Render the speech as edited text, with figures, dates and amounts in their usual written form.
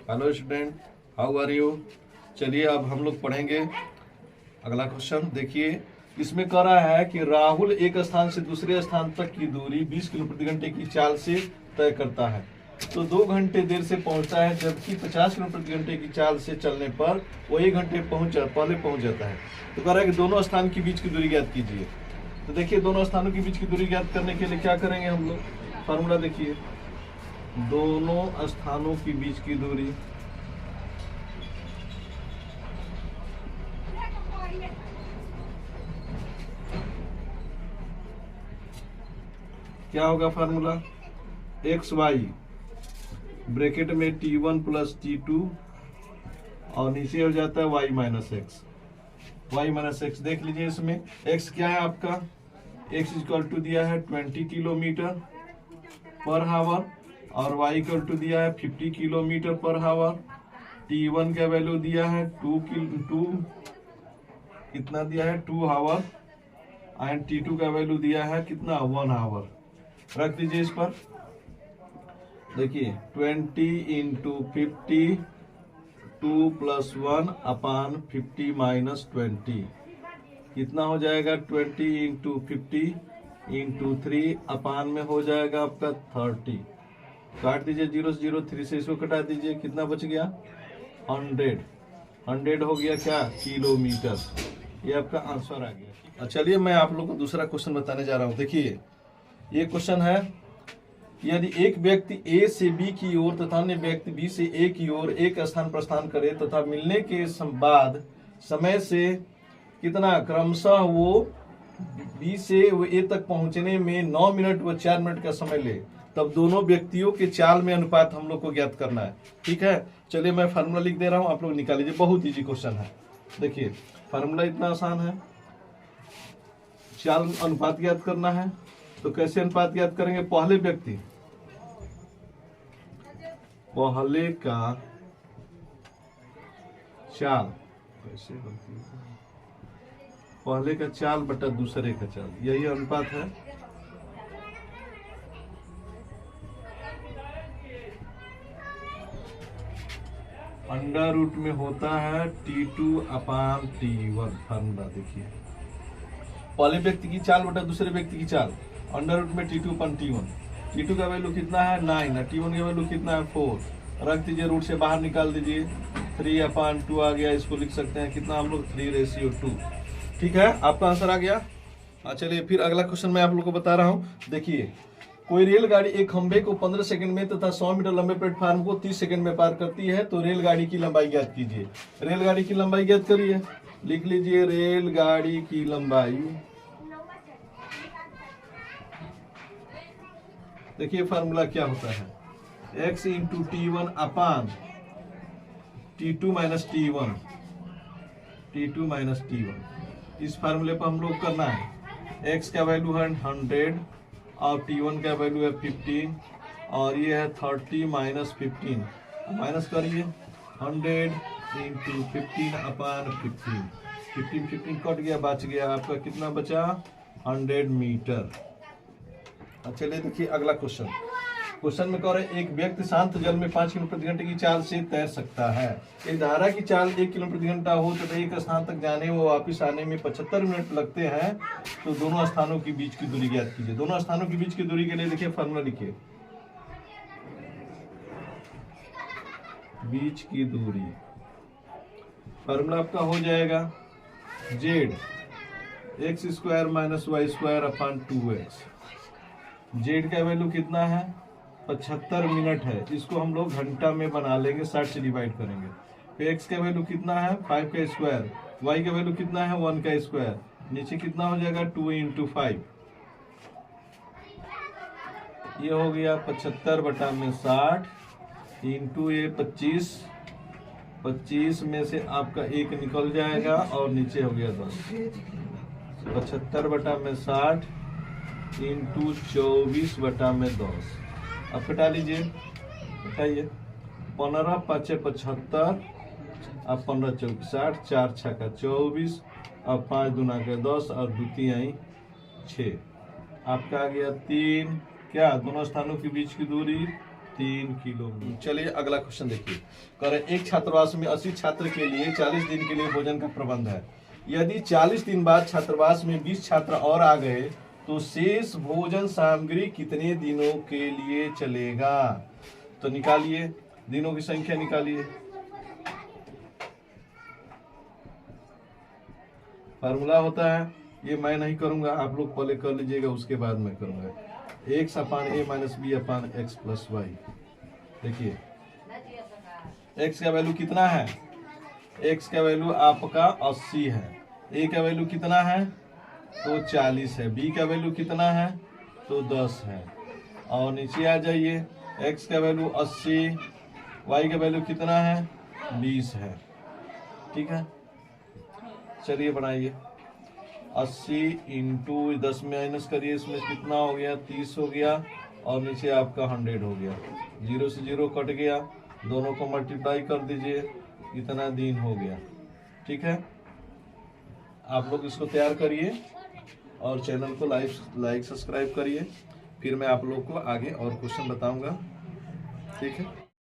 Hello student, how are you. चलिए अब हम लोग पढ़ेंगे अगला क्वेश्चन। देखिए, इसमें कह रहा है कि राहुल एक स्थान से दूसरे स्थान तक की दूरी 20 किलो प्रति घंटे की चाल से तय करता है, तो 2 घंटे देर से पहुंचता है, जबकि 50 किलो प्रति घंटे की चाल से चलने पर वो 1 घंटे पहले पहुंच जाता है। तो कह रहा है कि दोनों स्थान के बीच की दूरी ज्ञात कीजिए। तो देखिए, दोनों स्थानों के बीच की दूरी ज्ञात करने के लिए क्या करेंगे हम लोग, फार्मूला देखिए, दोनों स्थानों के बीच की दूरी क्या होगा, फार्मूला एक्स वाई ब्रैकेट में T1 प्लस T2 और नीचे हो जाता है y minus X. Y minus X देख लीजिए, इसमें x क्या है आपका, x इक्वल टू दिया है 20 किलोमीटर पर हावर और y इक्वल टू दिया है 50 किलोमीटर पर हावर। T1 का वैल्यू दिया है 2 कितना दिया है 2 हावर एंड T2 का वैल्यू दिया है कितना 1 हावर। रख दीजिए इस पर। देखिए 20 इंटू 50 2 प्लस 1 अपान 50 माइनस 20 कितना हो जाएगा 20 इंटू 50 इंटू 3 अपान में हो जाएगा आपका 30। काट दीजिए 0 से 0, 3 से इसको कटा दीजिए, कितना बच गया 100 हो गया क्या किलोमीटर। ये आपका आंसर आ गया। चलिए मैं आप लोग को दूसरा क्वेश्चन बताने जा रहा हूँ। देखिए ये क्वेश्चन है, यदि एक व्यक्ति ए से बी की ओर तथा अन्य व्यक्ति बी से ए की ओर एक स्थान प्रस्थान करे तथा मिलने के बाद समय से कितना क्रमशः वो बी से वो ए तक पहुंचने में 9 मिनट व 4 मिनट का समय ले, तब दोनों व्यक्तियों के चाल में अनुपात हम लोग को ज्ञात करना है। ठीक है, चलिए मैं फार्मूला लिख दे रहा हूं, आप लोग निकाल लीजिए। बहुत इजी क्वेश्चन है। देखिए फार्मूला इतना आसान है, चाल अनुपात ज्ञात करना है। तो कैसे अनुपात ज्ञात करेंगे, पहले का चाल, कैसे बनती है, पहले का चाल बटा दूसरे का चाल, यही अनुपात है। अंडर रूट में होता है T2 अपान T1। फार्मूला देखिए, पहले व्यक्ति की चाल बटा दूसरे व्यक्ति की चाल, अंडर रूट में T2 अपान T1। T2 का वैल्यू कितना है 9 है, T1 का वैल्यू कितना है 4। रख दीजिए, रूट से बाहर निकाल दीजिए, 3 अपान 2 आ गया। इसको लिख सकते हैं कितना हम लोग 3:2। ठीक है, आपका आंसर आ गया। चलिए फिर अगला क्वेश्चन मैं आप लोग को बता रहा हूँ। देखिए, कोई रेलगाड़ी एक खंभे को 15 सेकंड में तथा 100 मीटर लंबे प्लेटफार्म को 30 सेकंड में पार करती है, तो रेलगाड़ी की लंबाई ज्ञात कीजिए। रेलगाड़ी की लंबाई ज्ञात करिए, लिख लीजिए रेलगाड़ी की लंबाई। देखिए फार्मूला क्या होता है, x इंटू T1 अपान T2 माइनस T1। इस फार्मूले पर हम लोग करना है, x का वैल्यू है 100 और T1 का वैल्यू है 15 और ये है 30 माइनस 15। माइनस करिए, 100 इंटू 15 अपान 15 कट गया, बच गया आपका कितना बचा 100 मीटर। चलिए देखिए अगला क्वेश्चन में कह रहे हैं, एक व्यक्ति शांत जल में 5 किलो प्रति घंटे की चाल से तैर सकता है। एक धारा की चाल 1 किलो प्रति घंटा हो तो एक स्थान तक जाने व वापिस आने में 75 मिनट लगते हैं, तो दोनों स्थानों के बीच की दूरी ज्ञात कीजिए। दोनों स्थानों के बीच की दूरी के लिए देखिए फार्मूला लिखिए, बीच की दूरी फार्मूला आपका हो जाएगा z x² माइनस y² अपान 2x। जेड का वैल्यू कितना है 75 मिनट है, इसको हम लोग घंटा में बना लेंगे, 60 से डिवाइड करेंगे। फिर एक्स का वैल्यू कितना है 5 का स्क्वायर, वाई का वैल्यू कितना है 1 का स्क्वायर, नीचे कितना हो जाएगा 2 इंटू 5। ये हो गया 75 बटा में 60 इंटू ये 25 में से आपका 1 निकल जाएगा और नीचे हो गया 10। 75 बटा में 60 इंटू 24 बटा में 10। अब घटा लीजिए, घटाइए, 15 5 75 अब 15 चौकी 60, 4 6 का 24 अब 5 दूना का 10 और 2 3 6। आपका आ गया 3। क्या दोनों स्थानों के बीच की दूरी 3 किलो। चलिए अगला क्वेश्चन देखिए। कह रहे एक छात्रावास में 80 छात्र के लिए 40 दिन के लिए भोजन का प्रबंध है। यदि 40 दिन बाद छात्रावास में 20 छात्र और आ गए तो शेष भोजन सामग्री कितने दिनों के लिए चलेगा? तो निकालिए, दिनों की संख्या निकालिए। फार्मूला होता है, ये मैं नहीं करूंगा, आप लोग पहले कर लीजिएगा, उसके बाद मैं करूंगा। x upon a minus B upon X plus Y. देखिए x का वैल्यू कितना है? x का वैल्यू आपका 80 है, a का वैल्यू कितना है? तो 40 है, b का वैल्यू कितना है? तो 10 है। और नीचे आ जाइए, x का वैल्यू 80, y का वैल्यू कितना है? 20 है। ठीक है, चलिए बनाइए। 80 इंटू 10 माइनस करिए, इसमें कितना हो गया? 30 हो गया, और नीचे आपका 100 हो गया। 0 से 0 कट गया, दोनों को मल्टीप्लाई कर दीजिए, इतना दिन हो गया। ठीक है, आप लोग इसको तैयार करिए और चैनल को लाइक सब्सक्राइब करिए, फिर मैं आप लोग को आगे और क्वेश्चन बताऊंगा। ठीक है।